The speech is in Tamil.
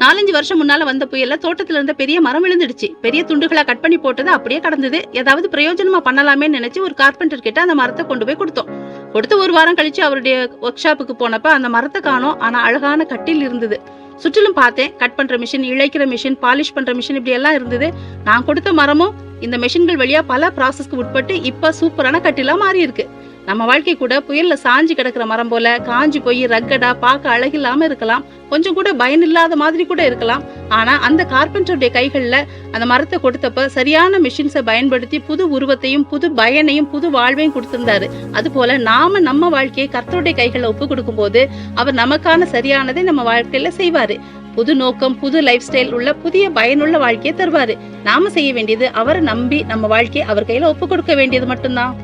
4-5 வருஷம் முன்னால வந்த புயல்ல தோட்டத்துல இருந்த பெரிய மரம் விழுந்துடுச்சு. பெரிய துண்டுகளா கட் பண்ணி போட்டது அப்படியே கடந்தது. ஏதாவது பிரயோஜனமா பண்ணலாமே நினைச்சு ஒரு கார்பெண்டர் கிட்ட அந்த மரத்தை கொண்டு போய் கொடுத்தோம். கொடுத்து 1 வாரம் கழிச்சு அவருடைய ஒர்க் ஷாப்புக்கு போனப்ப அந்த மரத்தை காணோம். ஆனா அழகான கட்டில் இருந்தது. சுற்றிலும் பார்த்தேன். கட் பண்ற மிஷின், இழைக்கிற மிஷின், பாலிஷ் பண்ற மிஷின், இப்படி எல்லாம் இருந்தது. நான் கொடுத்த மரமும் இந்த மிஷின்கள் வழியா பல ப்ராசஸ்க்கு உட்பட்டு இப்ப சூப்பரான கட்டிலா மாறி இருக்கு. நம்ம வாழ்க்கை கூட புயல்ல சாஞ்சு கிடக்கிற மரம் போல காஞ்சி போய் ரக்கடா பார்க்க அழகில்லாம இருக்கலாம், கொஞ்சம் கூட பயன் இல்லாத மாதிரி கூட இருக்கலாம். ஆனா அந்த கார்பெண்டருடைய கைகள்ல அந்த மரத்தை கொடுத்தப்ப சரியான மிஷின்ஸை பயன்படுத்தி புது உருவத்தையும் புது பயனையும் புது வாழ்வையும் கொடுத்திருந்தாரு. அது போல நாம நம்ம வாழ்க்கையை கர்த்தருடைய கைகளை ஒப்பு கொடுக்கும் போது அவர் நமக்கான சரியானதை நம்ம வாழ்க்கையில செய்வாரு. புது நோக்கம், புது லைஃப் ஸ்டைல் உள்ள புதிய பயனுள்ள வாழ்க்கையை தருவாரு. நாம செய்ய வேண்டியது அவரை நம்பி நம்ம வாழ்க்கையை அவர் கையில ஒப்பு கொடுக்க வேண்டியது மட்டும்தான்.